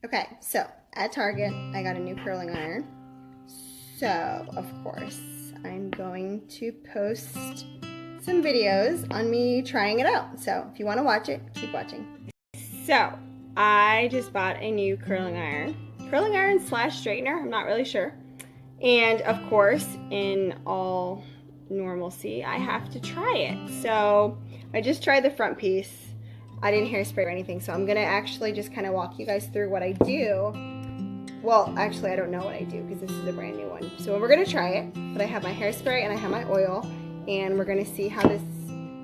Okay, so at Target, I got a new curling iron. So, of course, I'm going to post some videos on me trying it out. So, if you want to watch it, keep watching. So, I just bought a new curling iron slash straightener, I'm not really sure. And of course, in all normalcy, I have to try it. So, I just tried the front piece. I didn't hairspray or anything, so I'm gonna actually just kind of walk you guys through what I do. Well, actually, I don't know what I do because this is a brand new one. So we're gonna try it, but I have my hairspray and I have my oil, and we're gonna see how this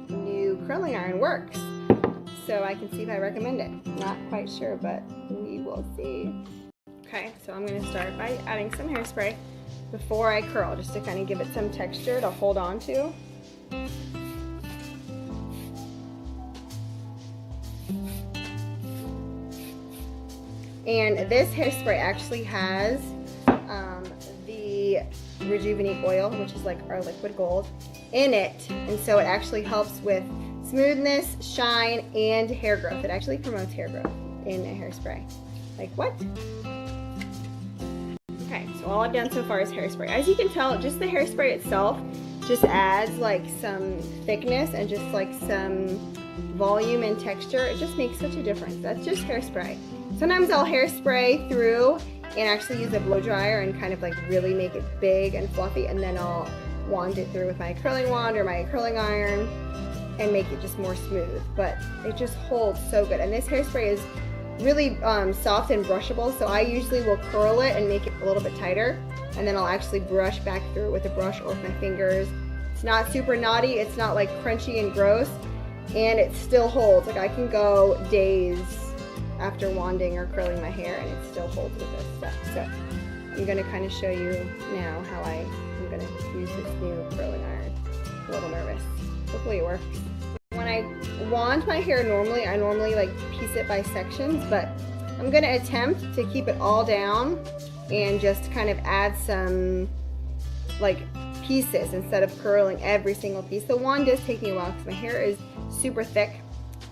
new curling iron works. So I can see if I recommend it. Not quite sure, but we will see. Okay, so I'm gonna start by adding some hairspray before I curl, just to kind of give it some texture to hold on to. And this hairspray actually has the Rejuvenate oil, which is like our liquid gold, in it. And so it actually helps with smoothness, shine, and hair growth. It actually promotes hair growth in a hairspray. Like what? Okay, so all I've done so far is hairspray. As you can tell, just the hairspray itself just adds like some thickness and just like some volume and texture. It just makes such a difference. That's just hairspray. Sometimes I'll hairspray through and actually use a blow dryer and kind of like really make it big and fluffy, and then I'll wand it through with my curling wand or my curling iron and make it just more smooth. But it just holds so good. And this hairspray is really soft and brushable, so I usually will curl it and make it a little bit tighter, and then I'll actually brush back through it with a brush or with my fingers. It's not super knotty, it's not like crunchy and gross, and it still holds. Like I can go days after wanding or curling my hair and it still holds with this stuff. So I'm going to kind of show you now how I'm going to use this new curling iron. I'm a little nervous. Hopefully it works. When I wand my hair normally, I normally like piece it by sections, but I'm going to attempt to keep it all down and just kind of add some like pieces instead of curling every single piece. The wand does take me a while because my hair is super thick.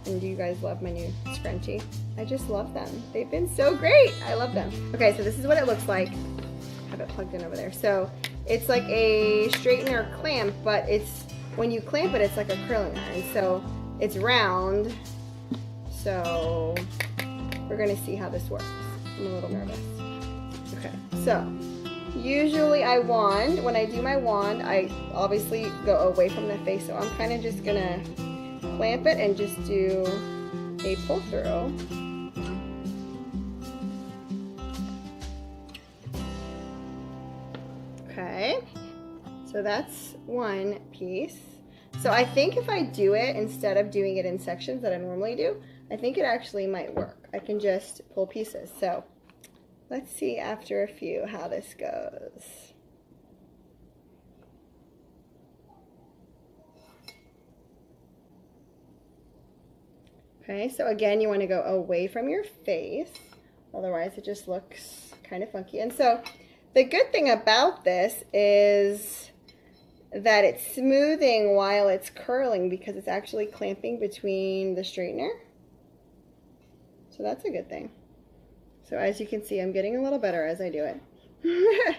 And do you guys love my new scrunchie? I just love them. They've been so great. I love them. Okay, so this is what it looks like. I have it plugged in over there. So it's like a straightener clamp, but it's when you clamp it, it's like a curling iron. So it's round. So we're gonna see how this works. I'm a little nervous. Okay, so usually I wand. When I do my wand, I obviously go away from the face. So I'm kind of just gonna clamp it and just do a pull through. Okay, so that's one piece. So I think if I do it instead of doing it in sections that I normally do, I think it actually might work. I can just pull pieces. So let's see after a few how this goes. Okay, so again, you want to go away from your face, otherwise it just looks kind of funky. And so the good thing about this is that it's smoothing while it's curling because it's actually clamping between the straightener. So that's a good thing. So as you can see, I'm getting a little better as I do it.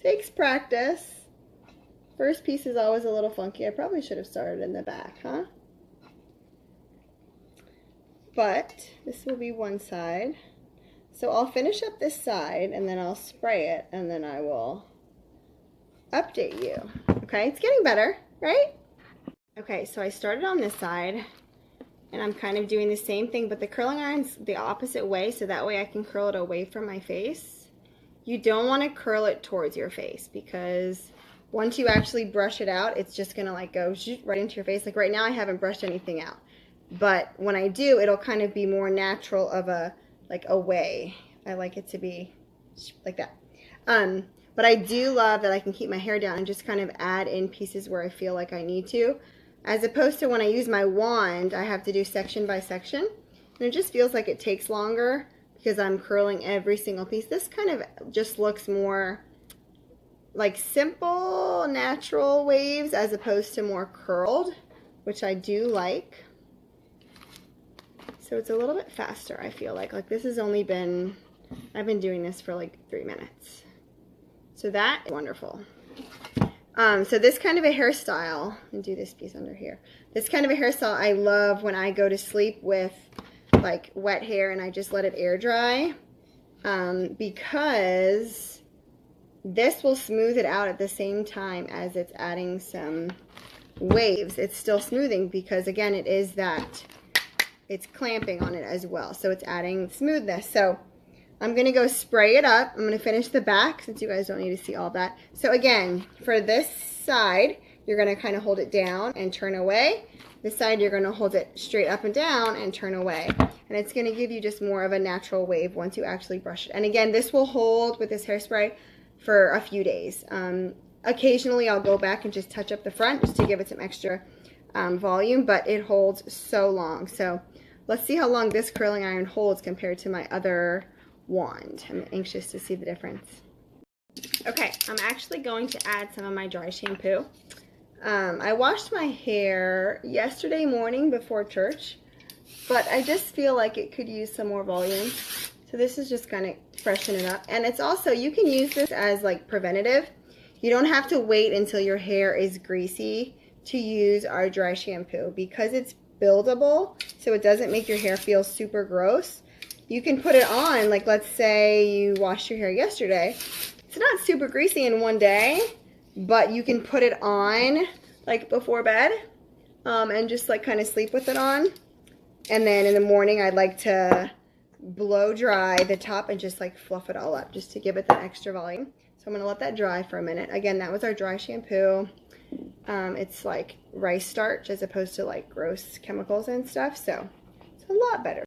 Takes practice. First piece is always a little funky. I probably should have started in the back, huh? But this will be one side. So I'll finish up this side and then I'll spray it and then I will update you. Okay, it's getting better, right? Okay, so I started on this side and I'm kind of doing the same thing, but the curling iron's the opposite way, so that way I can curl it away from my face. You don't want to curl it towards your face because once you actually brush it out, it's just gonna like go right into your face. Like right now I haven't brushed anything out. But when I do, it'll kind of be more natural of a, like a way. I like it to be like that. But I do love that I can keep my hair down and just kind of add in pieces where I feel like I need to. As opposed to when I use my wand, I have to do section by section. And it just feels like it takes longer because I'm curling every single piece. This kind of just looks more like simple, natural waves as opposed to more curled, which I do like. So it's a little bit faster, I feel like. Like this has only been, I've been doing this for like 3 minutes. So that is wonderful. So this kind of a hairstyle, and do this piece under here. This kind of a hairstyle I love when I go to sleep with like wet hair and I just let it air dry. Because this will smooth it out at the same time as it's adding some waves. It's still smoothing because again, it is that it's clamping on it as well. So it's adding smoothness. So I'm going to go spray it up. I'm going to finish the back since you guys don't need to see all that. So again, for this side, you're going to kind of hold it down and turn away. This side, you're going to hold it straight up and down and turn away. And it's going to give you just more of a natural wave once you actually brush it. And again, this will hold with this hairspray for a few days. Occasionally, I'll go back and just touch up the front just to give it some extra volume, but it holds so long. So let's see how long this curling iron holds compared to my other wand. I'm anxious to see the difference. Okay, I'm actually going to add some of my dry shampoo. I washed my hair yesterday morning before church, but I just feel like it could use some more volume. So this is just kind of freshen it up. And it's also, you can use this as like preventative. You don't have to wait until your hair is greasy to use our dry shampoo because it's buildable, so it doesn't make your hair feel super gross. You can put it on, like let's say you washed your hair yesterday. It's not super greasy in one day, but you can put it on like before bed and just like kind of sleep with it on. And then in the morning, I'd like to blow dry the top and just like fluff it all up just to give it that extra volume. So I'm going to let that dry for a minute. Again, that was our dry shampoo. It's like rice starch as opposed to like gross chemicals and stuff. So it's a lot better.